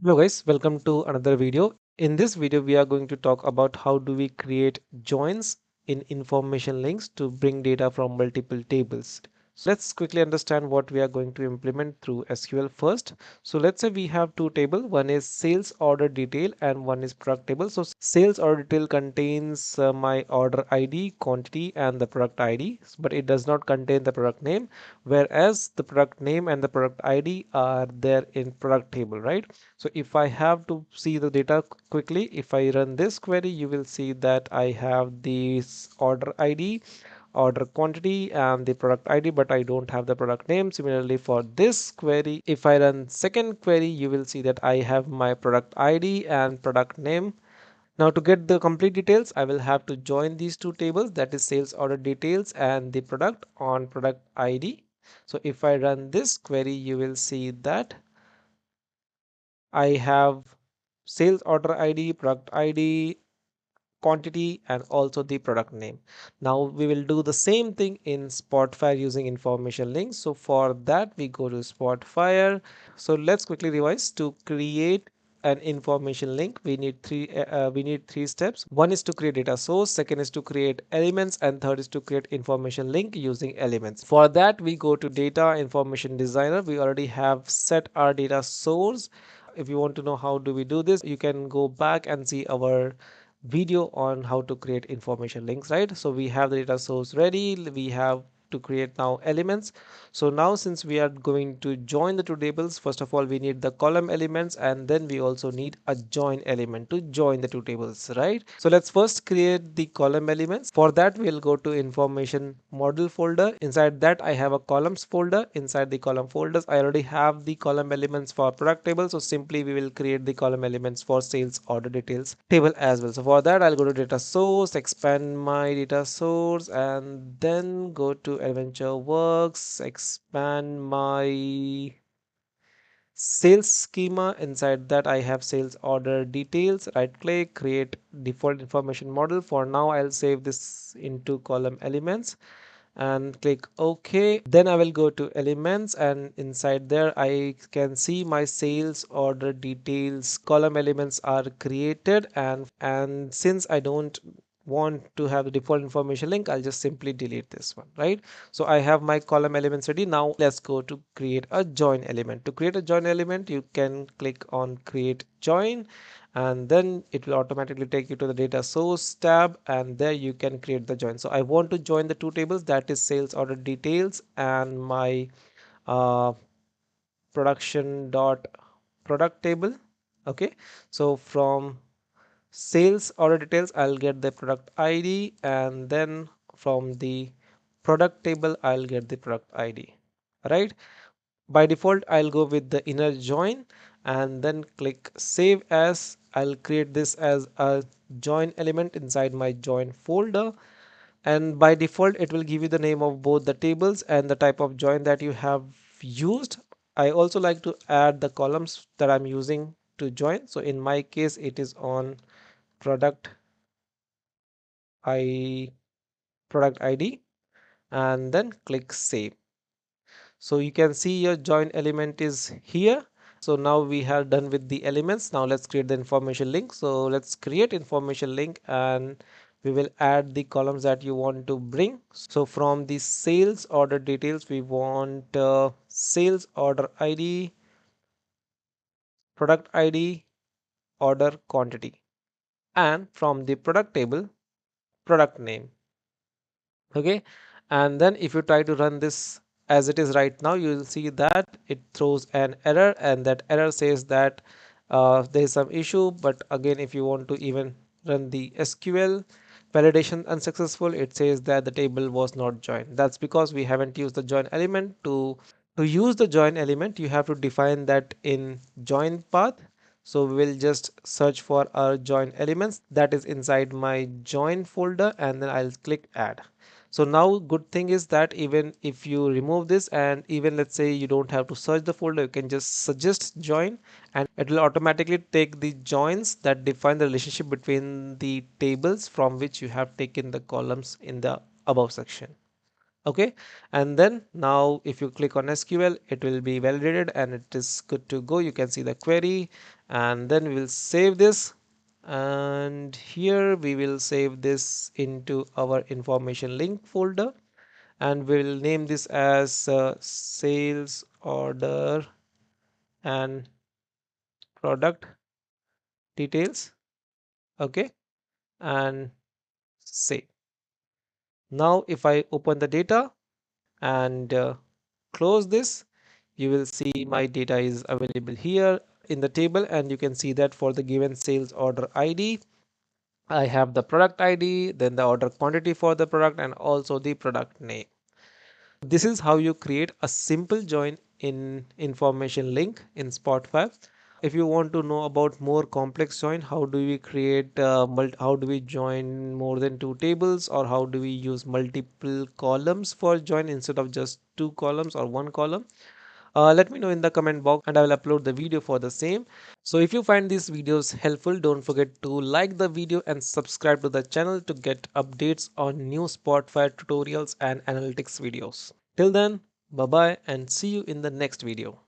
Hello guys, welcome to another video. In this video, we are going to talk about how do we create joins in information links to bring data from multiple tables. So let's quickly understand what we are going to implement through SQL first. So let's say we have two tables. One is sales order detail and one is product table. So sales order detail contains my order ID, quantity and the product ID, but it does not contain the product name, whereas the product name and the product ID are there in product table, right? So if I have to see the data quickly, if I run this query, you will see that I have this order ID, order quantity and the product ID, but I don't have the product name. Similarly for this query, if I run second query, you will see that I have my product ID and product name. Now to get the complete details, I will have to join these two tables, that is sales order details and the product on product ID. So if I run this query, you will see that I have sales order ID, product ID, quantity, and also the product name. Now we will do the same thing in Spotfire using information links. So for that, we go to Spotfire. So let's quickly revise. To create an information link, we need three steps. One is to create data source, second is to create elements, and third is to create information link using elements. For that, we go to data information designer. We already have set our data source. If you want to know how do we do this, you can go back and see our video on how to create information links, right? So we have the data source ready. We have to create now elements. So now since we are going to join the two tables, first of all we need the column elements, and then we also need a join element to join the two tables, right? So let's first create the column elements. For that, we'll go to information model folder. Inside that, I have a columns folder. Inside the column folders, I already have the column elements for product table, so simply we will create the column elements for sales order details table as well. So for that, I'll go to data source, expand my data source, and then go to adventure works, expand my sales schema. Inside that, I have sales order details. Right click, create default information model. For now, I'll save this into column elements and click OK. Then I will go to elements, and inside there I can see my sales order details column elements are created, and since I don't want to have the default information link, I'll just simply delete this one, right? So I have my column elements ready. Now let's go to create a join element. To create a join element, you can click on create join, and then it will automatically take you to the data source tab, and there you can create the join. So I want to join the two tables, that is sales order details and my uh, production dot product table. Okay, so from sales order details I'll get the product ID, and then from the product table I'll get the product ID, right? By default, I'll go with the inner join and then click save as. I'll create this as a join element inside my join folder, and by default it will give you the name of both the tables and the type of join that you have used. I also like to add the columns that I'm using to join. So in my case it is on product I product ID, and then click save. So you can see your join element is here. So now we have done with the elements. Now let's create the information link. So let's create information link, and we will add the columns that you want to bring. So from the sales order details, we want sales order ID, product ID, order quantity, and from the product table, product name. Okay, and then if you try to run this as it is right now, you will see that it throws an error, and that error says that there is some issue. But again, if you want to even run the SQL validation unsuccessful, it says that the table was not joined. That's because we haven't used the join element. To use the join element, you have to define that in join path. So we will just search for our join elements, that is inside my join folder, and then I'll click add. So now good thing is that even if you remove this, and even let's say you don't have to search the folder, you can just suggest join, and it will automatically take the joins that define the relationship between the tables from which you have taken the columns in the above section. Okay, and then now if you click on SQL, it will be validated and it is good to go. You can see the query, and then we will save this, and here we will save this into our information link folder, and we will name this as sales order and product details. Okay, and save. Now if I open the data and close this, you will see my data is available here in the table, and you can see that for the given sales order ID, I have the product ID, then the order quantity for the product, and also the product name. This is how you create a simple join in information link in Spotfire. If you want to know about more complex join, how do we create how do we join more than two tables, or how do we use multiple columns for join instead of just two columns or one column, let me know in the comment box and I will upload the video for the same. So if you find these videos helpful, don't forget to like the video and subscribe to the channel to get updates on new Spotfire tutorials and analytics videos. Till then, bye bye and see you in the next video.